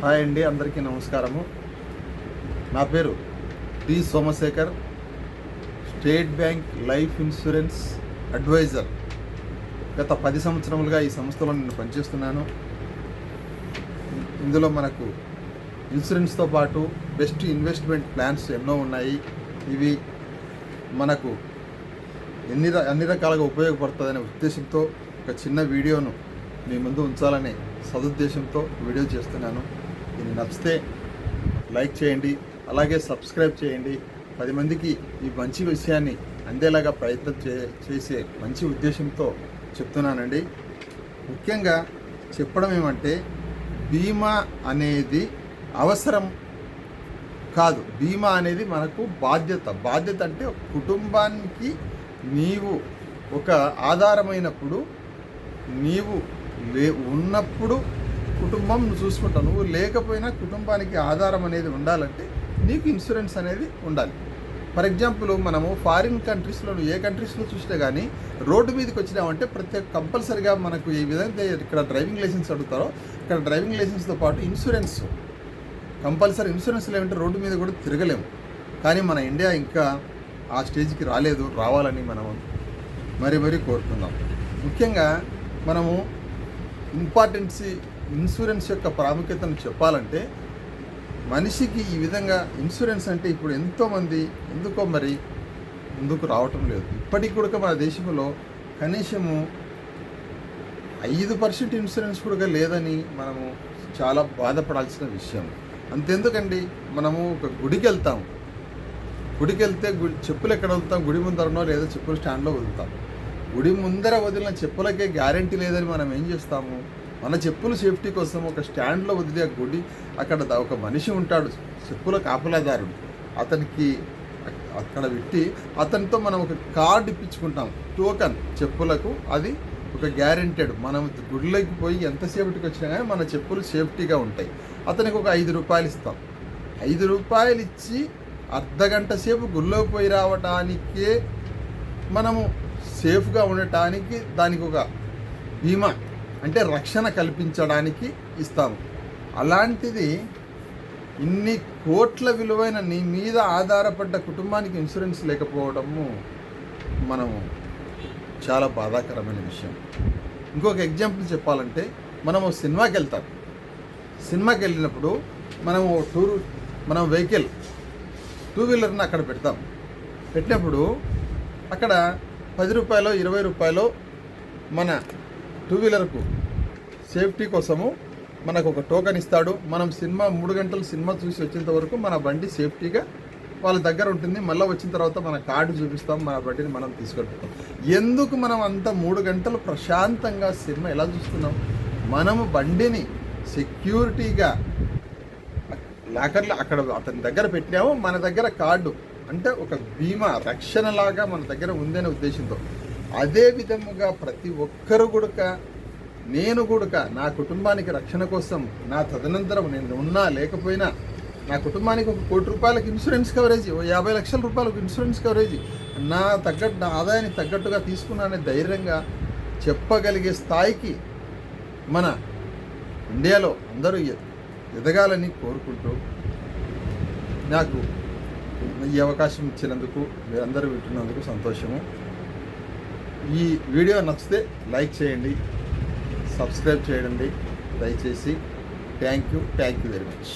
Hi అండి, అందరికీ నమస్కారము. నా పేరు T Somashekar, state bank life insurance advisor. గత 10 సంవత్సరములుగా ఈ సంస్థలో నేను పనిచేస్తున్నాను. ఇందులో మనకు ఇన్సూరెన్స్తో పాటు బెస్ట్ ఇన్వెస్ట్మెంట్ ప్లాన్స్ ఎన్నో ఉన్నాయి. ఇవి మనకు అన్ని రకాలుగా ఉపయోగపడుతుందనే ఉద్దేశంతో ఒక చిన్న వీడియోను మీ ముందు ఉంచాలనే సదుద్దేశంతో వీడియో చేస్తున్నాను. దీన్ని నచ్చితే లైక్ చేయండి, అలాగే సబ్స్క్రైబ్ చేయండి. 10 మందికి ఈ మంచి విషయాన్ని అందేలాగా ప్రయత్నం చేసే మంచి ఉద్దేశంతో చెప్తున్నానండి. ముఖ్యంగా చెప్పడం ఏమంటే, బీమా అనేది అవసరం కాదు, బీమా అనేది మనకు బాధ్యత అంటే కుటుంబానికి నీవు ఒక ఆధారమైనప్పుడు, నీవు ఉన్నప్పుడు కుటుంబం నువ్వు చూసుకుంటావు. నువ్వు లేకపోయినా కుటుంబానికి ఆధారం అనేది ఉండాలంటే నీకు ఇన్సూరెన్స్ అనేది ఉండాలి. ఫర్ ఎగ్జాంపుల్, మనము ఫారిన్ కంట్రీస్లో ఏ కంట్రీస్లో చూసినా కానీ రోడ్డు మీదకి వచ్చినామంటే కంపల్సరిగా మనకు ఏ విధంగా ఇక్కడ డ్రైవింగ్ లైసెన్స్ అడుగుతారో, ఇక్కడ డ్రైవింగ్ లైసెన్స్తో పాటు ఇన్సూరెన్స్ కంపల్సరీ. ఇన్సూరెన్స్ లేదంటే రోడ్డు మీద కూడా తిరగలేము. కానీ మన ఇండియా ఇంకా ఆ స్టేజ్కి రాలేదు. రావాలని మనం మరీ కోరుకుందాం. ముఖ్యంగా మనము ఇన్సూరెన్స్ యొక్క ప్రాముఖ్యతను చెప్పాలంటే, మనిషికి ఈ విధంగా ఇన్సూరెన్స్ అంటే ఇప్పుడు ఎంతోమంది ఎందుకో మరి ముందుకు రావటం లేదు. ఇప్పటికి కూడా మన దేశంలో కనీసము 5% ఇన్సూరెన్స్ కూడా లేదని మనము చాలా బాధపడాల్సిన విషయం. అంతెందుకండి, మనము ఒక గుడికి వెళ్తాము. గుడికి వెళ్తే చెప్పులు ఎక్కడ వదులుతాం? గుడి ముందరనో లేదా చెప్పులు స్టాండ్లో వదులుతాం. గుడి ముందర వదిలిన చెప్పులకే గ్యారంటీ లేదని మనం ఏం చేస్తాము? మన చెప్పులు సేఫ్టీ కోసం ఒక స్టాండ్లో వదిలే గుడి, అక్కడ ఒక మనిషి ఉంటాడు, చెప్పుల కాపలాదారుడు. అతనికి అక్కడ పెట్టి అతనితో మనం ఒక కార్డు ఇప్పించుకుంటాం, టోకన్ చెప్పులకు. అది ఒక గ్యారెంటెడ్. మనం గుడిలోకి పోయి ఎంతసేపటికి వచ్చినా కానీ మన చెప్పులు సేఫ్టీగా ఉంటాయి. అతనికి ఒక 5 రూపాయలు ఇస్తాం. 5 రూపాయలు ఇచ్చి అర్ధగంట సేపు గుళ్ళోకి పోయి రావటానికే మనము సేఫ్గా ఉండటానికి దానికి ఒక బీమా అంటే రక్షణ కల్పించడానికి ఇస్తాము. అలాంటిది ఇన్ని కోట్ల విలువైన నీ మీద ఆధారపడ్డ కుటుంబానికి ఇన్సూరెన్స్ లేకపోవడము మనము చాలా బాధాకరమైన విషయం. ఇంకొక ఎగ్జాంపుల్ చెప్పాలంటే, మనము సినిమాకి వెళ్తాం. సినిమాకి వెళ్ళినప్పుడు మనం వెహికల్ 2 వీలర్ని అక్కడ పెడతాం. పెట్టినప్పుడు అక్కడ 10 రూపాయలు 20 రూపాయలు మన 2 వీలర్కు సేఫ్టీ కోసము మనకు ఒక టోకెన్ ఇస్తాడు. మనం 3 గంటలు సినిమా చూసి వచ్చేంత వరకు మన బండి సేఫ్టీగా వాళ్ళ దగ్గర ఉంటుంది. మళ్ళీ వచ్చిన తర్వాత మన కార్డు చూపిస్తాం, మన బండిని మనం తీసుకెళ్తాం. ఎందుకు మనం అంత 3 గంటలు ప్రశాంతంగా సినిమా ఎలా చూస్తున్నాం? మనము బండిని సెక్యూరిటీగా లాకర్లో అక్కడ అతని దగ్గర పెట్టినాము. మన దగ్గర కార్డు అంటే ఒక బీమా రక్షణలాగా మన దగ్గర ఉందనే ఉద్దేశంతో. అదే విధముగా ప్రతి ఒక్కరు కూడా, నేను కూడా నా కుటుంబానికి రక్షణ కోసం, నా తదనంతరం నేను ఉన్నా లేకపోయినా నా కుటుంబానికి 1 కోటి రూపాయలకు ఇన్సూరెన్స్ కవరేజ్, 50 లక్షల రూపాయలకు ఇన్సూరెన్స్ కవరేజ్ నా ఆదాయానికి తగ్గట్టుగా తీసుకున్నానే ధైర్యంగా చెప్పగలిగే స్థాయికి మన ఇండియాలో అందరూ ఎదగాలని కోరుకుంటూ, నాకు ఈ అవకాశం ఇచ్చినందుకు, మీరందరూ వింటున్నందుకు సంతోషము. ఈ వీడియో నచ్చితే లైక్ చేయండి, సబ్స్క్రైబ్ చేయండి దయచేసి. Thank you very much.